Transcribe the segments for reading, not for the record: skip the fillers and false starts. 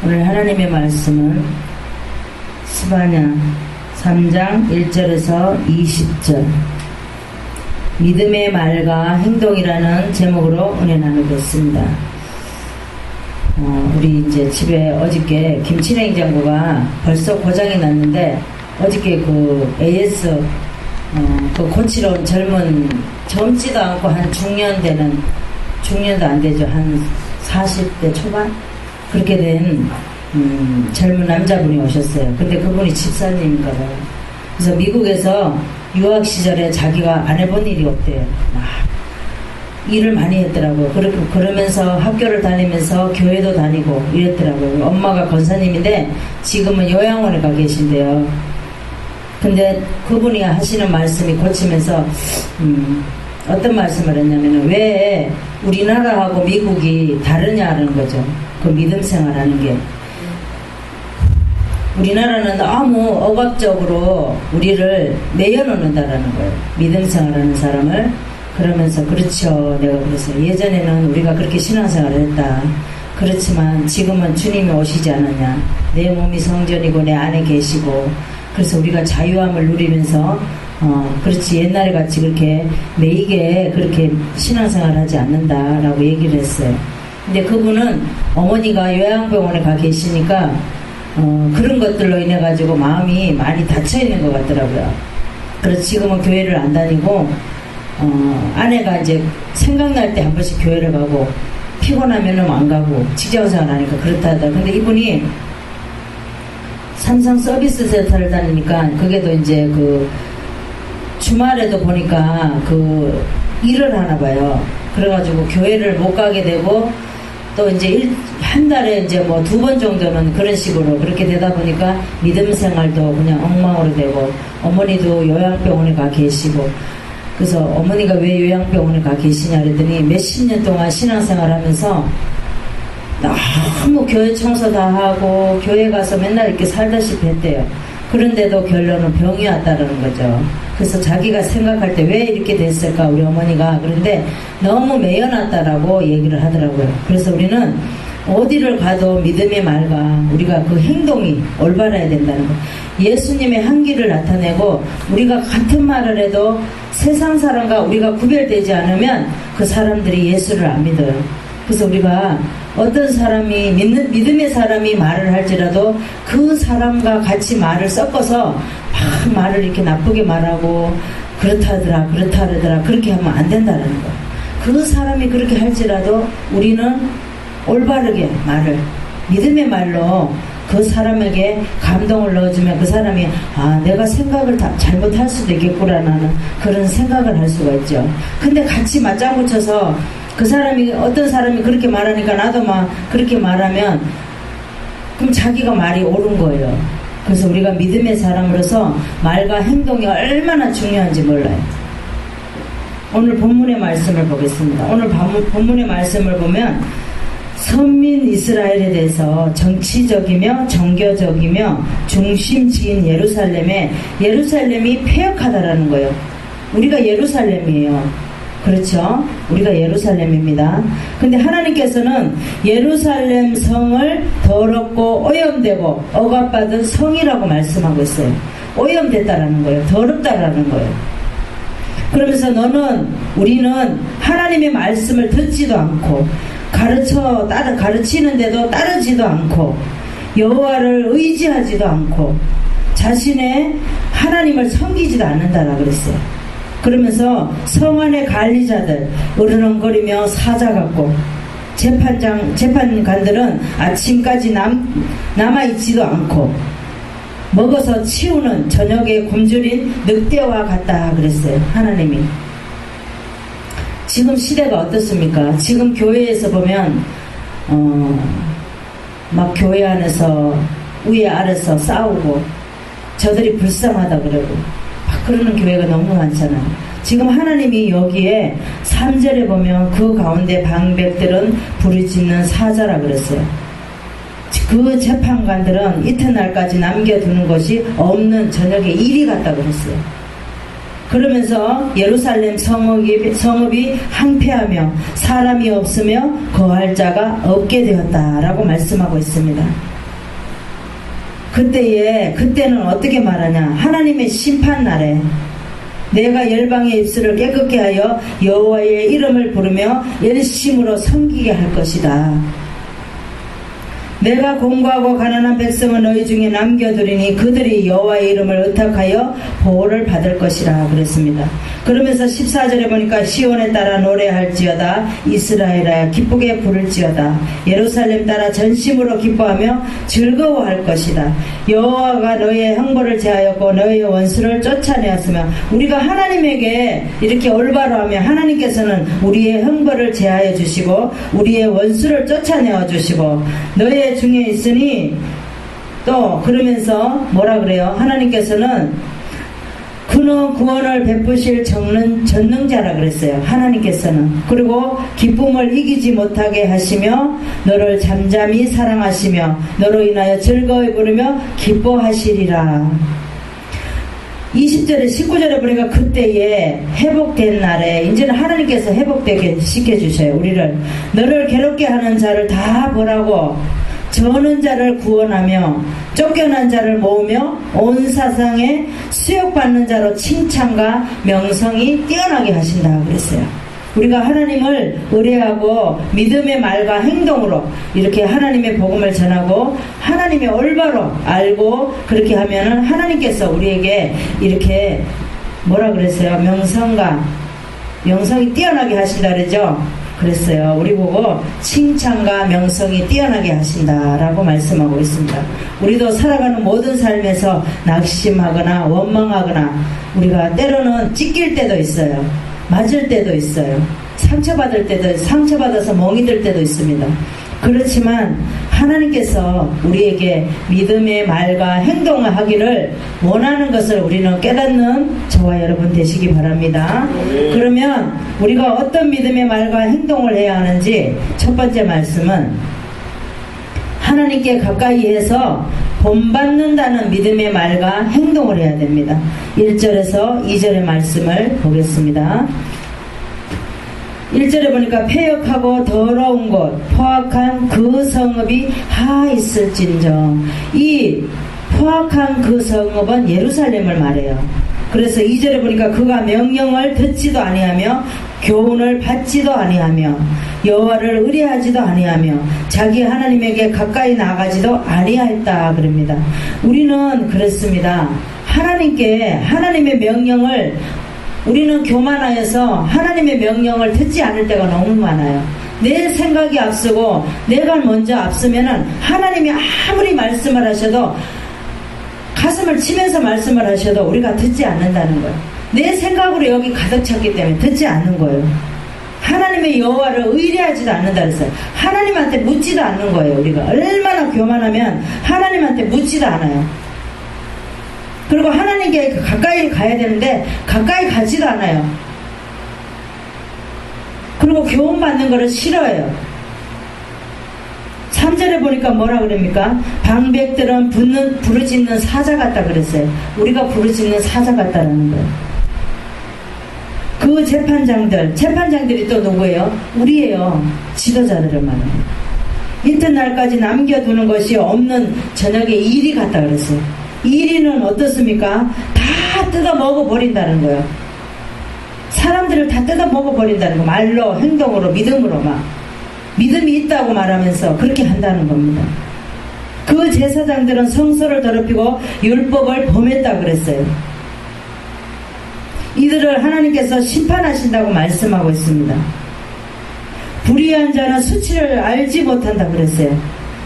오늘 하나님의 말씀은 스바냐 3장 1절에서 20절 믿음의 말과 행동이라는 제목으로 은혜 나누겠습니다. 우리 이제 집에 어저께 김치냉장고가 벌써 고장이 났는데 어저께 그 AS 그 고치러 온 젊지도 않고 한 중년도 안 되죠. 한 40대 초반? 그렇게 된 젊은 남자분이 오셨어요. 근데 그분이 집사님인가 봐요. 그래서 미국에서 유학 시절에 자기가 안 해본 일이 없대요. 막 일을 많이 했더라고요. 그러면서 학교를 다니면서 교회도 다니고 이랬더라고요. 엄마가 권사님인데 지금은 요양원에 가 계신데요. 근데 그분이 하시는 말씀이 고치면서 어떤 말씀을 했냐면 왜 우리나라하고 미국이 다르냐는 거죠. 그 믿음 생활하는 게. 우리나라는 너무 억압적으로 우리를 내어놓는다라는 거예요. 믿음 생활하는 사람을. 그러면서 그렇죠. 내가 그래서 예전에는 우리가 그렇게 신앙생활을 했다. 그렇지만 지금은 주님이 오시지 않았냐. 내 몸이 성전이고 내 안에 계시고 그래서 우리가 자유함을 누리면서 그렇지 옛날에 같이 그렇게 매이게 그렇게 신앙생활을 하지 않는다라고 얘기를 했어요. 근데 그분은 어머니가 요양병원에 가 계시니까 그런 것들로 인해 가지고 마음이 많이 닫혀 있는 것 같더라고요. 그래서 지금은 교회를 안 다니고 아내가 이제 생각날 때 한 번씩 교회를 가고 피곤하면은 안 가고 직장생활 하니까 그렇다 하다. 근데 이분이 삼성 서비스 센터를 다니니까 그게도 이제 그 주말에도 보니까 그 일을 하나 봐요. 그래가지고 교회를 못 가게 되고 또 이제 한 달에 이제 뭐 2번 정도는 그런 식으로 그렇게 되다 보니까 믿음 생활도 그냥 엉망으로 되고 어머니도 요양병원에 가 계시고 그래서 어머니가 왜 요양병원에 가 계시냐 그랬더니 몇십 년 동안 신앙생활 하면서 너무 교회 청소 다 하고 교회 가서 맨날 이렇게 살다시피 했대요. 그런데도 결론은 병이 왔다는 거죠. 그래서 자기가 생각할 때 왜 이렇게 됐을까 우리 어머니가 그런데 너무 매여놨다라고 얘기를 하더라고요. 그래서 우리는 어디를 가도 믿음의 말과 우리가 그 행동이 올바라야 된다는 거. 예수님의 향기를 나타내고 우리가 같은 말을 해도 세상 사람과 우리가 구별되지 않으면 그 사람들이 예수를 안 믿어요. 그래서 우리가 어떤 사람이 믿음의 사람이 말을 할지라도 그 사람과 같이 말을 섞어서 막 말을 이렇게 나쁘게 말하고 그렇다 하더라 그렇게 하면 안 된다는 거. 그 사람이 그렇게 할지라도 우리는 올바르게 말을 믿음의 말로 그 사람에게 감동을 넣어주면 그 사람이 내가 생각을 잘못할 수도 있겠구나라는 그런 생각을 할 수가 있죠. 근데 같이 맞장구 쳐서 그 사람이 어떤 사람이 그렇게 말하니까 나도 막 그렇게 말하면 그럼 자기가 말이 옳은 거예요. 그래서 우리가 믿음의 사람으로서 말과 행동이 얼마나 중요한지 몰라요. 오늘 본문의 말씀을 보겠습니다. 오늘 본문의 말씀을 보면 선민 이스라엘에 대해서 정치적이며 정교적이며 중심지인 예루살렘이 폐역하다라는 거예요. 우리가 예루살렘이에요. 그렇죠? 우리가 예루살렘입니다. 근데 하나님께서는 예루살렘 성을 더럽고 오염되고 억압받은 성이라고 말씀하고 있어요. 오염됐다라는 거예요. 더럽다라는 거예요. 그러면서 우리는 하나님의 말씀을 듣지도 않고 가르치는데도 따르지도 않고 여호와를 의지하지도 않고 자신의 하나님을 섬기지도 않는다라고 그랬어요. 그러면서 성 안의 관리자들 으르렁거리며 사자 같고 재판관들은 아침까지 남아있지도 않고 먹어서 치우는 저녁에 굶주린 늑대와 같다 그랬어요. 하나님이. 지금 시대가 어떻습니까? 지금 교회에서 보면 막 교회 안에서 위에 아래서 싸우고 저들이 불쌍하다 그러고 막 그러는 교회가 너무 많잖아요. 지금 하나님이 여기에 3절에 보면 그 가운데 방백들은 부르짖는 사자라 그랬어요. 그 재판관들은 이튿날까지 남겨두는 것이 없는 저녁에 일이 같다고 그랬어요. 그러면서 예루살렘 성읍이 항폐하며 사람이 없으며 거할 자가 없게 되었다라고 말씀하고 있습니다. 그때는 어떻게 말하냐? 하나님의 심판날에 내가 열방의 입술을 깨끗게 하여 여호와의 이름을 부르며 열심으로 섬기게 할 것이다. 내가 공고하고 가난한 백성은 너희 중에 남겨두리니 그들이 여호와의 이름을 의탁하여 보호를 받을 것이라 그랬습니다. 그러면서 14절에 보니까 시온에 따라 노래할지어다 이스라엘아 기쁘게 부를지어다 예루살렘 따라 전심으로 기뻐하며 즐거워할 것이다. 여호와가 너희의 형벌을 제하였고 너희의 원수를 쫓아내었으며 우리가 하나님에게 이렇게 올바로 하면 하나님께서는 우리의 형벌을 제하여 주시고 우리의 원수를 쫓아내어 주시고 너희의 중에 있으니 또 그러면서 뭐라 그래요? 하나님께서는 그는 구원을 베푸실 전능자라 그랬어요. 하나님께서는. 그리고 기쁨을 이기지 못하게 하시며 너를 잠잠히 사랑하시며 너로 인하여 즐거이 부르며 기뻐하시리라. 20절에 19절에 보니까 그때에 회복된 날에 이제는 하나님께서 회복되게 시켜주셔요. 우리를 너를 괴롭게 하는 자를 다 보라고 저는 자를 구원하며 쫓겨난 자를 모으며 온 사상에 수욕받는 자로 칭찬과 명성이 뛰어나게 하신다 그랬어요. 우리가 하나님을 의뢰하고 믿음의 말과 행동으로 이렇게 하나님의 복음을 전하고 하나님의 올바로 알고 그렇게 하면은 하나님께서 우리에게 이렇게 뭐라 그랬어요? 명성이 뛰어나게 하신다 그러죠? 그랬어요. 우리 보고 칭찬과 명성이 뛰어나게 하신다라고 말씀하고 있습니다. 우리도 살아가는 모든 삶에서 낙심하거나 원망하거나 우리가 때로는 찢길 때도 있어요. 맞을 때도 있어요. 상처받을 때도 상처받아서 멍이 들 때도 있습니다. 그렇지만 하나님께서 우리에게 믿음의 말과 행동을 하기를 원하는 것을 우리는 깨닫는 저와 여러분 되시기 바랍니다. 그러면 우리가 어떤 믿음의 말과 행동을 해야 하는지 첫 번째 말씀은 하나님께 가까이 해서 본받는다는 믿음의 말과 행동을 해야 됩니다. 1절에서 2절의 말씀을 보겠습니다. 1절에 보니까 폐역하고 더러운 곳 포악한 그 성읍이 하 있을진정. 이 포악한 그 성읍은 예루살렘을 말해요. 그래서 2절에 보니까 그가 명령을 듣지도 아니하며 교훈을 받지도 아니하며 여호와를 의뢰하지도 아니하며 자기 하나님에게 가까이 나가지도 아니하였다 그럽니다. 우리는 그렇습니다. 하나님의 명령을 우리는 교만하여서 하나님의 명령을 듣지 않을 때가 너무 많아요. 내 생각이 앞서고 내가 먼저 앞서면은 하나님이 아무리 말씀을 하셔도 가슴을 치면서 말씀을 하셔도 우리가 듣지 않는다는 거예요. 내 생각으로 여기 가득 찼기 때문에 듣지 않는 거예요. 하나님의 여호와를 의뢰하지도 않는다 그랬어요. 하나님한테 묻지도 않는 거예요. 우리가 얼마나 교만하면 하나님한테 묻지도 않아요. 그리고 하나님께 가까이 가야 되는데 가까이 가지도 않아요. 그리고 교훈 받는 거를 싫어해요. 3절에 보니까 뭐라 그럽니까? 방백들은 부르짖는 사자 같다 그랬어요. 우리가 부르짖는 사자 같다라는 거예요. 그 재판장들이 또 누구예요? 우리예요. 지도자들을 말합니다. 이튿날까지 남겨두는 것이 없는 저녁에 일이 같다 그랬어요. 일이는 어떻습니까? 다 뜯어 먹어버린다는 거예요. 사람들을 다 뜯어 먹어버린다는 거. 말로, 행동으로, 믿음으로 막. 믿음이 있다고 말하면서 그렇게 한다는 겁니다. 그 제사장들은 성소를 더럽히고 율법을 범했다고 그랬어요. 이들을 하나님께서 심판하신다고 말씀하고 있습니다. 불의한 자는 수치를 알지 못한다고 그랬어요.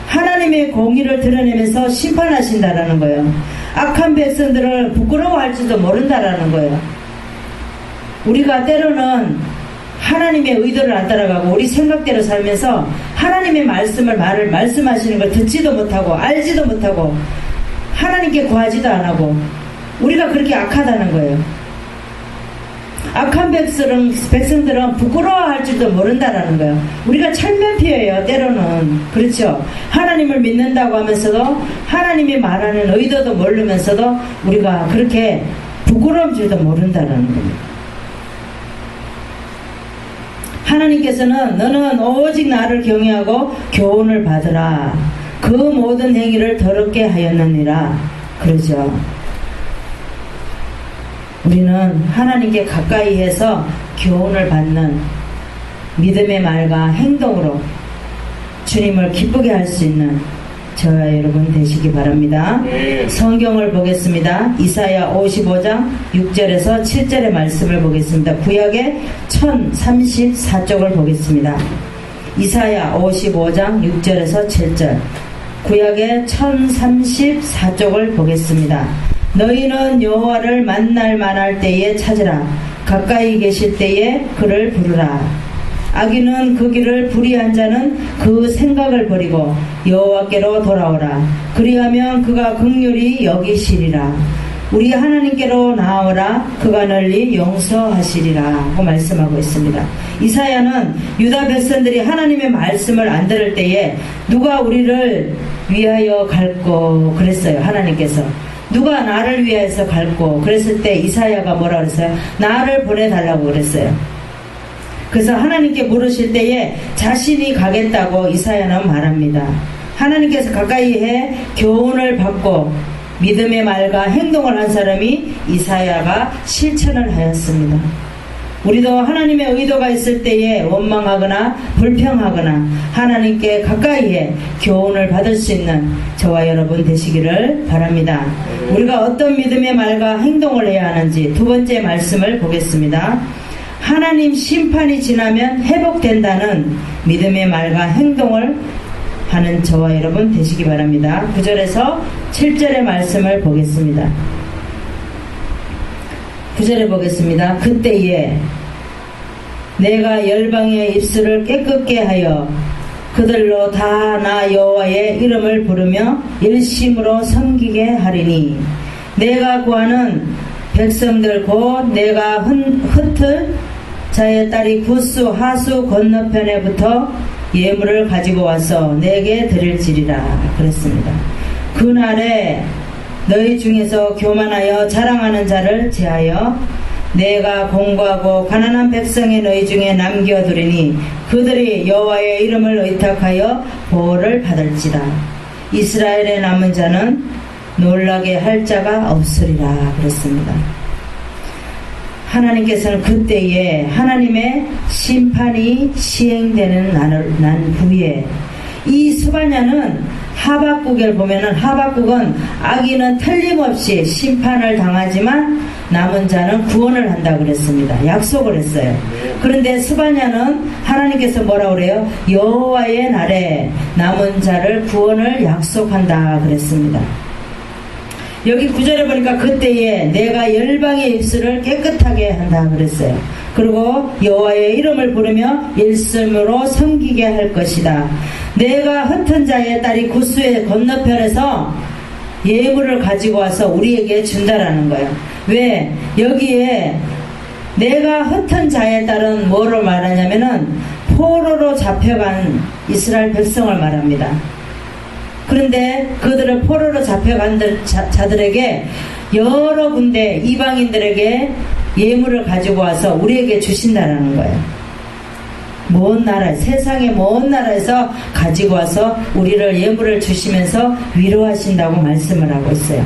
하나님의 공의를 드러내면서 심판하신다라는 거예요. 악한 백성들을 부끄러워할지도 모른다라는 거예요. 우리가 때로는 하나님의 의도를 안 따라가고 우리 생각대로 살면서 하나님의 말씀하시는 걸 듣지도 못하고 알지도 못하고 하나님께 구하지도 안 하고 우리가 그렇게 악하다는 거예요. 악한 백성들은 부끄러워할 줄도 모른다라는 거예요. 우리가 철면피예요. 때로는. 그렇죠. 하나님을 믿는다고 하면서도 하나님이 말하는 의도도 모르면서도 우리가 그렇게 부끄러운 줄도 모른다라는 겁니다. 하나님께서는 너는 오직 나를 경외하고 교훈을 받으라. 그 모든 행위를 더럽게 하였느니라. 그러죠. 우리는 하나님께 가까이 해서 교훈을 받는 믿음의 말과 행동으로 주님을 기쁘게 할 수 있는 저와 여러분 되시기 바랍니다. 성경을 보겠습니다. 이사야 55장 6절에서 7절의 말씀을 보겠습니다. 구약의 1034쪽을 보겠습니다. 이사야 55장 6절에서 7절, 구약의 1034쪽을 보겠습니다. 너희는 여호와를 만날 만할 때에 찾으라. 가까이 계실 때에 그를 부르라. 악인은 그 길을 불의한 자는 그 생각을 버리고 여호와께로 돌아오라. 그리하면 그가 긍휼히 여기시리라. 우리 하나님께로 나아오라. 그가 널리 용서하시리라 하고 말씀하고 있습니다. 이사야는 유다 백성들이 하나님의 말씀을 안 들을 때에 누가 우리를 위하여 갈고 그랬어요. 하나님께서 누가 나를 위하여서 갈고 그랬을 때 이사야가 뭐라 그랬어요? 나를 보내달라고 그랬어요. 그래서 하나님께 물으실 때에 자신이 가겠다고 이사야는 말합니다. 하나님께서 가까이 해 교훈을 받고 믿음의 말과 행동을 한 사람이 이사야가 실천을 하였습니다. 우리도 하나님의 의도가 있을 때에 원망하거나 불평하거나 하나님께 가까이 해 교훈을 받을 수 있는 저와 여러분 되시기를 바랍니다. 우리가 어떤 믿음의 말과 행동을 해야 하는지 두 번째 말씀을 보겠습니다. 하나님 심판이 지나면 회복된다는 믿음의 말과 행동을 하는 저와 여러분 되시기 바랍니다. 9절에서 7절의 말씀을 보겠습니다. 9절에 보겠습니다. 그때에 내가 열방의 입술을 깨끗게 하여 그들로 다 나 여호와의 이름을 부르며 일심으로 섬기게 하리니 내가 구하는 백성들 곧 내가 흩을 자의 딸이 구스 하수 건너편에부터 예물을 가지고 와서 내게 드릴지리라 그랬습니다. 그날에 너희 중에서 교만하여 자랑하는 자를 제하여 내가 공고하고 가난한 백성이 너희 중에 남겨두리니 그들이 여호와의 이름을 의탁하여 보호를 받을지라. 이스라엘의 남은 자는 놀라게 할 자가 없으리라 그랬습니다. 하나님께서는 그때에 하나님의 심판이 시행되는 난 후에 이 스바냐는 하박국을 보면은 하박국은 악인은 틀림없이 심판을 당하지만 남은 자는 구원을 한다 그랬습니다. 약속을 했어요. 그런데 스바냐는 하나님께서 뭐라고 그래요? 여호와의 날에 남은 자를 구원을 약속한다 그랬습니다. 여기 9절에 보니까 그때에 내가 열방의 입술을 깨끗하게 한다 그랬어요. 그리고 여호와의 이름을 부르며 일심으로 섬기게 할 것이다. 내가 흩은 자의 딸이 구스의 건너편에서 예물을 가지고 와서 우리에게 준다라는 거예요. 왜? 여기에 내가 흩은 자의 딸은 뭐로 말하냐면은 포로로 잡혀간 이스라엘 백성을 말합니다. 그런데 그들을 포로로 잡혀간 자들에게 여러 군데 이방인들에게 예물을 가지고 와서 우리에게 주신다라는 거예요. 먼 나라, 세상의 먼 나라에서 가지고 와서 우리를 예물을 주시면서 위로하신다고 말씀을 하고 있어요.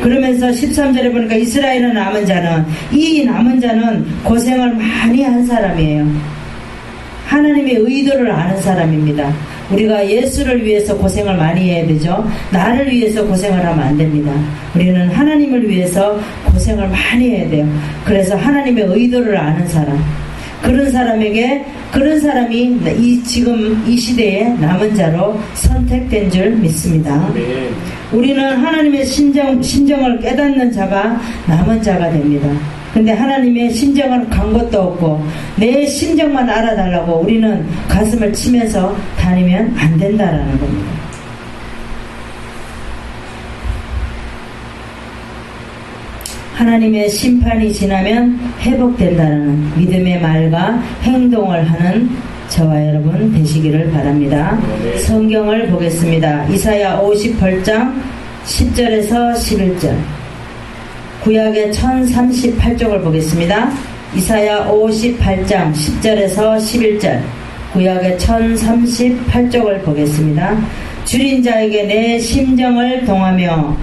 그러면서 13절에 보니까 이스라엘의 남은 자는, 이 남은 자는 고생을 많이 한 사람이에요. 하나님의 의도를 아는 사람입니다. 우리가 예수를 위해서 고생을 많이 해야 되죠. 나를 위해서 고생을 하면 안 됩니다. 우리는 하나님을 위해서 고생을 많이 해야 돼요. 그래서 하나님의 의도를 아는 사람, 그런 사람에게, 그런 사람이 지금 이 시대에 남은 자로 선택된 줄 믿습니다. 네. 우리는 하나님의 신정을 깨닫는 자가 남은 자가 됩니다. 근데 하나님의 신정은 간 것도 없고 내 신정만 알아달라고 우리는 가슴을 치면서 다니면 안 된다라는 겁니다. 하나님의 심판이 지나면 회복된다는 믿음의 말과 행동을 하는 저와 여러분 되시기를 바랍니다. 성경을 보겠습니다. 이사야 58장 10절에서 11절, 구약의 1038쪽을 보겠습니다. 이사야 58장 10절에서 11절, 구약의 1038쪽을 보겠습니다. 줄인 자에게 내 심정을 동하며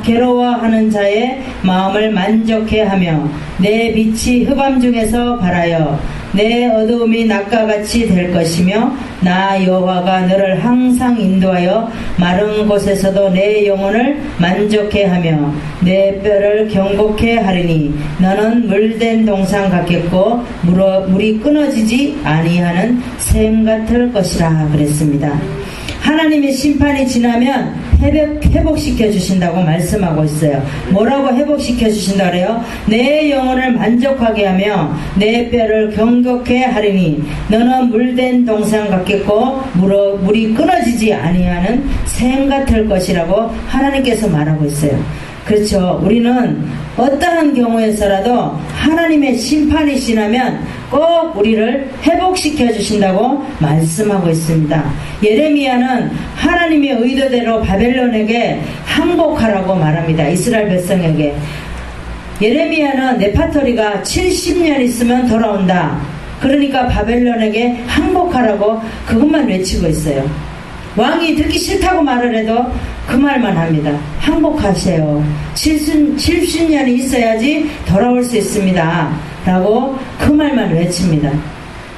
괴로워하는 자의 마음을 만족해 하며 내 빛이 흑암 중에서 발하여 내 어두움이 낮과 같이 될 것이며 나 여호와가 너를 항상 인도하여 마른 곳에서도 내 영혼을 만족해 하며 내 뼈를 경고케 하리니 너는 물된 동상 같겠고 물이 끊어지지 아니하는 샘 같을 것이라 그랬습니다. 하나님의 심판이 지나면 회복시켜 주신다고 말씀하고 있어요. 뭐라고 회복시켜 주신다 그래요? 내 영혼을 만족하게 하며 내 뼈를 경고케 하리니 너는 물된 동상 같겠고 물이 끊어지지 아니하는 샘 같을 것이라고 하나님께서 말하고 있어요. 그렇죠. 우리는 어떠한 경우에서라도 하나님의 심판이 지나면 꼭 우리를 회복시켜 주신다고 말씀하고 있습니다. 예레미야는 하나님의 의도대로 바벨론에게 항복하라고 말합니다. 이스라엘 백성에게. 예레미야는 네파토리가 70년 있으면 돌아온다. 그러니까 바벨론에게 항복하라고 그것만 외치고 있어요. 왕이 듣기 싫다고 말을 해도 그 말만 합니다. 항복하세요. 70년이 있어야지 돌아올 수 있습니다. 라고 그 말만 외칩니다.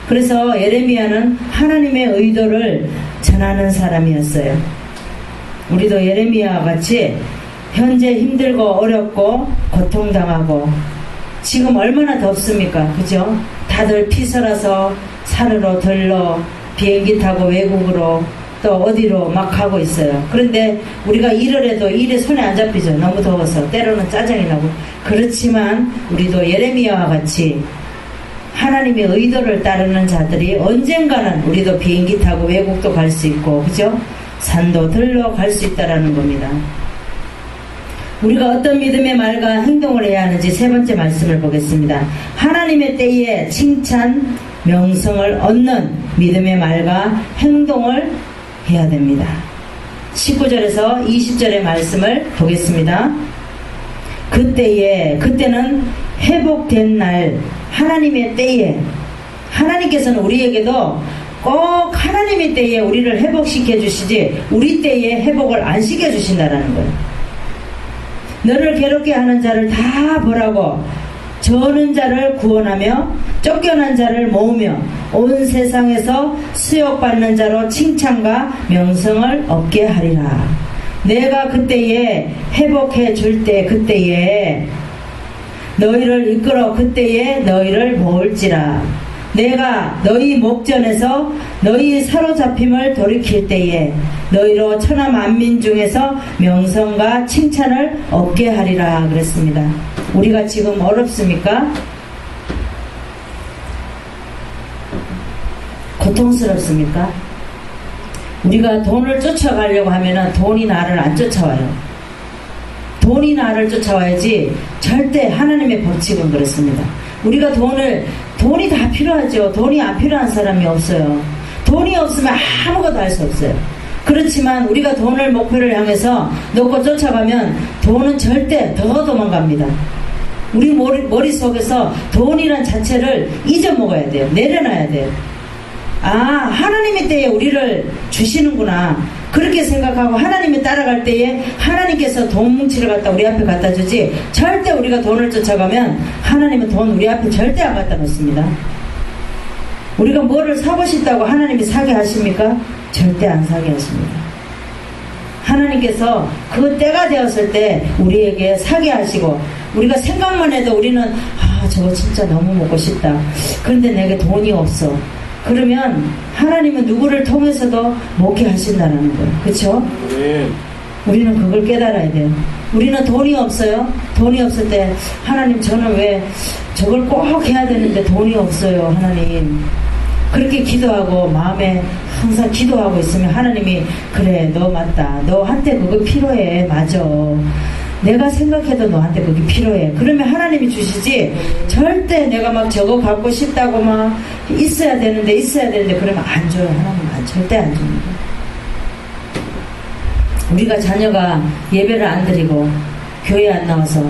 그래서 예레미야는 하나님의 의도를 전하는 사람이었어요. 우리도 예레미야와 같이 현재 힘들고 어렵고 고통당하고 지금 얼마나 덥습니까? 그죠? 다들 피서라서 산으로 들러 비행기 타고 외국으로 또 어디로 막 가고 있어요. 그런데 우리가 일을 해도 일에 손에 안 잡히죠. 너무 더워서 때로는 짜증이 나고. 그렇지만 우리도 예레미야와 같이 하나님의 의도를 따르는 자들이 언젠가는 우리도 비행기 타고 외국도 갈 수 있고, 그죠? 산도 들러 갈 수 있다라는 겁니다. 우리가 어떤 믿음의 말과 행동을 해야 하는지 세 번째 말씀을 보겠습니다. 하나님의 때에 칭찬, 명성을 얻는 믿음의 말과 행동을 해야 됩니다. 19절에서 20절의 말씀을 보겠습니다. 그때는 회복된 날, 하나님의 때에, 하나님께서는 우리에게도 꼭 하나님의 때에 우리를 회복시켜 주시지 우리 때에 회복을 안 시켜 주신다는 거예요. 너를 괴롭게 하는 자를 다 보라고, 저는 자를 구원하며 쫓겨난 자를 모으며 온 세상에서 수욕받는 자로 칭찬과 명성을 얻게 하리라. 내가 그때에 회복해 줄 때, 그때에 너희를 이끌어 그때에 너희를 모을지라. 내가 너희 목전에서 너희 사로잡힘을 돌이킬 때에 너희로 천하 만민 중에서 명성과 칭찬을 얻게 하리라 그랬습니다. 우리가 지금 어렵습니까? 고통스럽습니까? 우리가 돈을 쫓아가려고 하면 돈이 나를 안 쫓아와요. 돈이 나를 쫓아와야지. 절대 하나님의 법칙은 그렇습니다. 우리가 돈이 다 필요하죠. 돈이 안 필요한 사람이 없어요. 돈이 없으면 아무것도 할 수 없어요. 그렇지만 우리가 돈을 목표를 향해서 놓고 쫓아가면 돈은 절대 더 도망갑니다. 우리 머릿속에서 돈이란 자체를 잊어먹어야 돼요. 내려놔야 돼요. 아, 하나님의 때에 우리를 주시는구나. 그렇게 생각하고 하나님이 따라갈 때에 하나님께서 돈 뭉치를 갖다 우리 앞에 갖다 주지, 절대 우리가 돈을 쫓아가면 하나님은 돈 우리 앞에 절대 안 갖다 놓습니다. 우리가 뭐를 사고 싶다고 하나님이 사게 하십니까? 절대 안 사게 하십니다. 하나님께서 그 때가 되었을 때 우리에게 사게 하시고, 우리가 생각만 해도 우리는 저거 진짜 너무 먹고 싶다. 그런데 내게 돈이 없어. 그러면 하나님은 누구를 통해서도 먹게 하신다는 거예요. 그렇죠? 네. 우리는 그걸 깨달아야 돼요. 우리는 돈이 없어요. 돈이 없을 때 하나님, 저는 왜 저걸 꼭 해야 되는데 돈이 없어요, 하나님. 그렇게 기도하고 마음에 항상 기도하고 있으면 하나님이, 그래, 너 맞다. 너한테 그거 필요해. 맞아. 내가 생각해도 너한테 그게 필요해. 그러면 하나님이 주시지, 절대 내가 막 저거 갖고 싶다고 막 있어야 되는데 그러면 안 줘요. 하나님은 절대 안 줍니다. 우리가 자녀가 예배를 안 드리고 교회 안 나와서,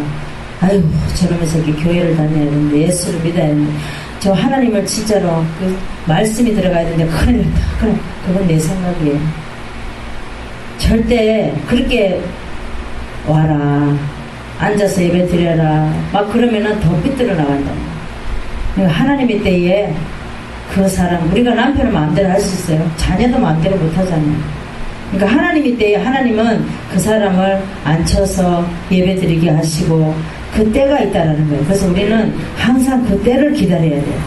아유, 저러면서 이렇게 교회를 다녀야 되는데, 예수를 믿어야 되는데, 저 하나님을 진짜로 그 말씀이 들어가야 되는데, 큰일 났다. 그래, 그건 내 생각이에요. 절대 그렇게 와라, 앉아서 예배 드려라 막 그러면은 더 삐뚤어 나간다. 그러니까 하나님의 때에 그 사람, 우리가 남편은 마음대로 할 수 있어요. 자녀도 마음대로 못 하잖아요. 그러니까 하나님의 때에 하나님은 그 사람을 앉혀서 예배 드리게 하시고 그 때가 있다라는 거예요. 그래서 우리는 항상 그 때를 기다려야 돼요.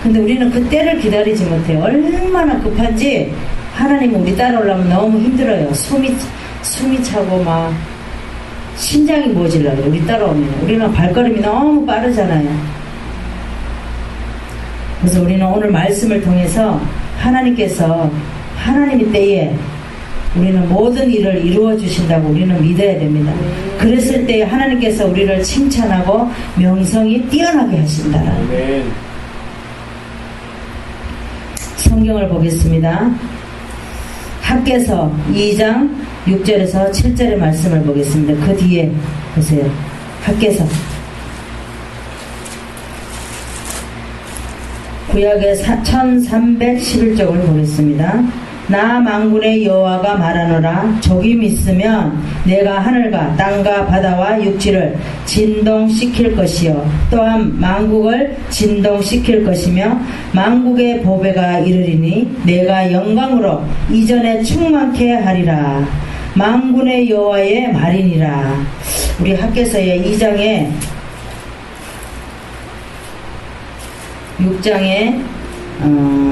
근데 우리는 그 때를 기다리지 못해요. 얼마나 급한지. 하나님은 우리 따라오려면 너무 힘들어요. 숨이 차고 막 심장이 모질러요. 우리 따라오면. 우리는 발걸음이 너무 빠르잖아요. 그래서 우리는 오늘 말씀을 통해서 하나님께서 하나님의 때에 우리는 모든 일을 이루어 주신다고 우리는 믿어야 됩니다. 그랬을 때 하나님께서 우리를 칭찬하고 명성이 뛰어나게 하신다. 성경을 보겠습니다. 학개서 2장 6절에서 7절의 말씀을 보겠습니다. 그 뒤에 보세요. 학개서 구약의 1311쪽을 보겠습니다. 나 만군의 여호와가 말하노라. 조금 있으면 내가 하늘과 땅과 바다와 육지를 진동시킬 것이요 또한 만국을 진동시킬 것이며 만국의 보배가 이르리니 내가 영광으로 이전에 충만케 하리라. 만군의 여호와의 말이니라. 우리 학개서의 2장에 6장에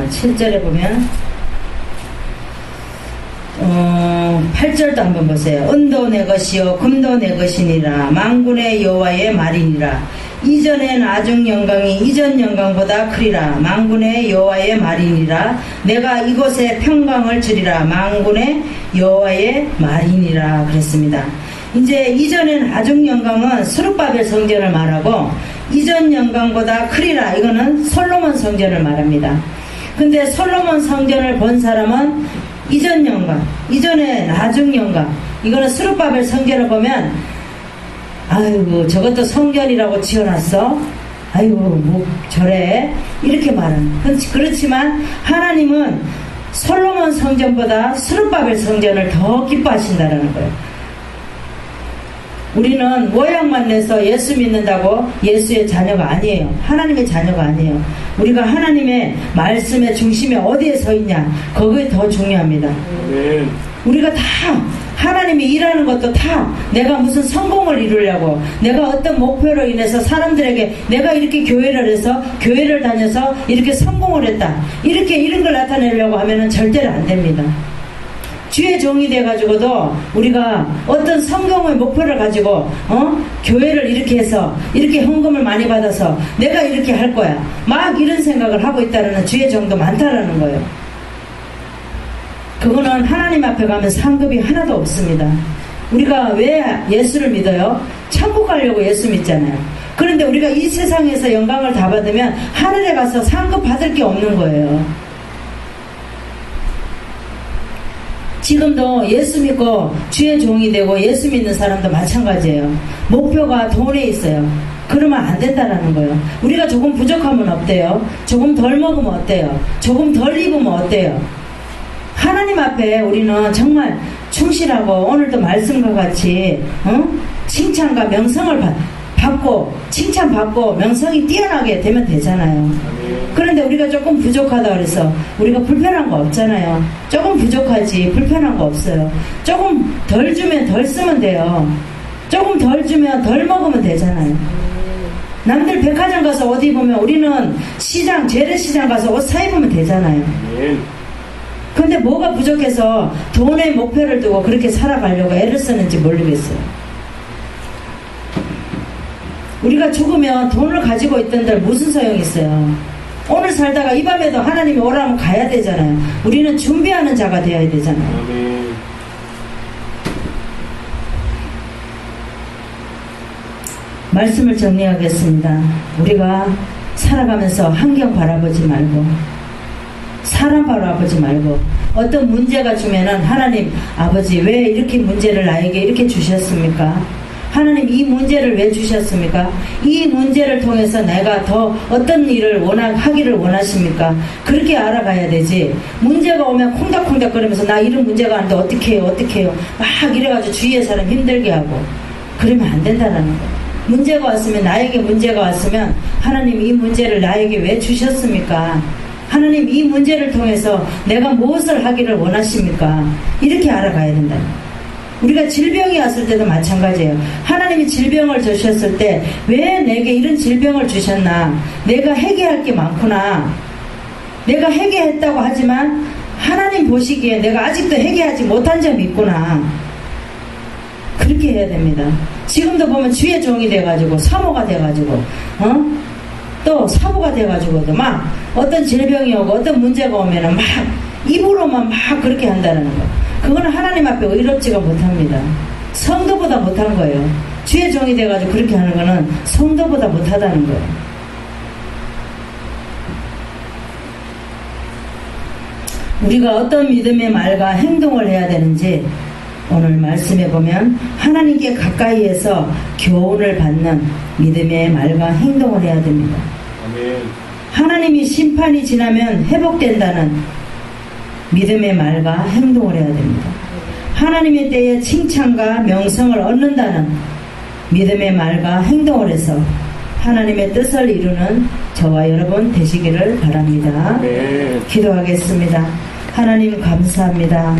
7절에 보면 8절도 한번 보세요. 은도 내 것이요 금도 내 것이니라. 만군의 여호와의 말이니라. 이전의 나중 영광이 이전 영광보다 크리라. 만군의 여호와의 말이니라. 내가 이곳에 평강을 주리라. 만군의 여호와의 말이니라. 그랬습니다. 이제 이전의 나중 영광은 스룹바벨 성전을 말하고 이전 영광보다 크리라. 이거는 솔로몬 성전을 말합니다. 근데 솔로몬 성전을 본 사람은 이전 영광, 이전의 나중 영광, 이거는 스룹바벨 성전을 보면 아이고 저것도 성전이라고 지어놨어? 아이고 뭐 저래? 이렇게 말하는. 그렇지만 하나님은 솔로몬 성전보다 스룹바벨 성전을 더 기뻐하신다는 거예요. 우리는 모양만 내서 예수 믿는다고 예수의 자녀가 아니에요. 하나님의 자녀가 아니에요. 우리가 하나님의 말씀의 중심에 어디에 서 있냐, 그게 더 중요합니다. 우리가 다 하나님이 일하는 것도 다 내가 무슨 성공을 이루려고, 내가 어떤 목표로 인해서 사람들에게 내가 이렇게 교회를 해서 교회를 다녀서 이렇게 성공을 했다, 이렇게 이런 걸 나타내려고 하면은 절대로 안 됩니다. 주의 종이 돼가지고도 우리가 어떤 성공의 목표를 가지고 교회를 이렇게 해서 이렇게 헌금을 많이 받아서 내가 이렇게 할 거야 막 이런 생각을 하고 있다는 주의 종도 많다라는 거예요. 그거는 하나님 앞에 가면 상급이 하나도 없습니다. 우리가 왜 예수를 믿어요? 천국 가려고 예수 믿잖아요. 그런데 우리가 이 세상에서 영광을 다 받으면 하늘에 가서 상급 받을 게 없는 거예요. 지금도 예수 믿고 주의 종이 되고 예수 믿는 사람도 마찬가지예요. 목표가 돈에 있어요. 그러면 안 된다는 거예요. 우리가 조금 부족하면 어때요? 조금 덜 먹으면 어때요? 조금 덜 입으면 어때요? 하나님 앞에 우리는 정말 충실하고 오늘도 말씀과 같이 칭찬과 명성을 받고 칭찬받고 명성이 뛰어나게 되면 되잖아요. 그런데 우리가 조금 부족하다 그래서 우리가 불편한 거 없잖아요. 조금 부족하지 불편한 거 없어요. 조금 덜 주면 덜 쓰면 돼요. 조금 덜 주면 덜 먹으면 되잖아요. 남들 백화점 가서 옷 입으면 우리는 시장, 재래시장 가서 옷 사 입으면 되잖아요. 근데 뭐가 부족해서 돈의 목표를 두고 그렇게 살아가려고 애를 쓰는지 모르겠어요. 우리가 죽으면 돈을 가지고 있던들 무슨 소용이 있어요. 오늘 살다가 이 밤에도 하나님이 오라면 가야 되잖아요. 우리는 준비하는 자가 되어야 되잖아요. 말씀을 정리하겠습니다. 우리가 살아가면서 환경 바라보지 말고 사람 바라보지 말고 어떤 문제가 주면은 하나님 아버지 왜 이렇게 문제를 나에게 이렇게 주셨습니까? 하나님 이 문제를 왜 주셨습니까? 이 문제를 통해서 내가 더 어떤 일을 하기를 원하십니까? 그렇게 알아가야 되지. 문제가 오면 콩닥콩닥 거리면서 나 이런 문제가 왔는데 어떻게 해요 막 이래가지고 주위의 사람 힘들게 하고 그러면 안 된다는 거예요. 문제가 왔으면, 나에게 문제가 왔으면 하나님 이 문제를 나에게 왜 주셨습니까? 하나님 이 문제를 통해서 내가 무엇을 하기를 원하십니까? 이렇게 알아가야 된다. 우리가 질병이 왔을 때도 마찬가지예요. 하나님이 질병을 주셨을 때 왜 내게 이런 질병을 주셨나? 내가 해결할 게 많구나. 내가 해결했다고 하지만 하나님 보시기에 내가 아직도 해결하지 못한 점이 있구나. 그렇게 해야 됩니다. 지금도 보면 주의 종이 돼가지고 사모가 돼가지고 또 사모가 돼가지고도 막 어떤 질병이 오고 어떤 문제가 오면은 막 입으로만 막 그렇게 한다는 거. 그거는 하나님 앞에 의롭지가 못합니다. 성도보다 못한 거예요. 주의 종이 돼가지고 그렇게 하는 거는 성도보다 못하다는 거예요. 우리가 어떤 믿음의 말과 행동을 해야 되는지 오늘 말씀해 보면 하나님께 가까이에서 교훈을 받는 믿음의 말과 행동을 해야 됩니다. 아멘. 하나님이 심판이 지나면 회복된다는 믿음의 말과 행동을 해야 됩니다. 하나님의 때에 칭찬과 명성을 얻는다는 믿음의 말과 행동을 해서 하나님의 뜻을 이루는 저와 여러분 되시기를 바랍니다. 네. 기도하겠습니다. 하나님 감사합니다.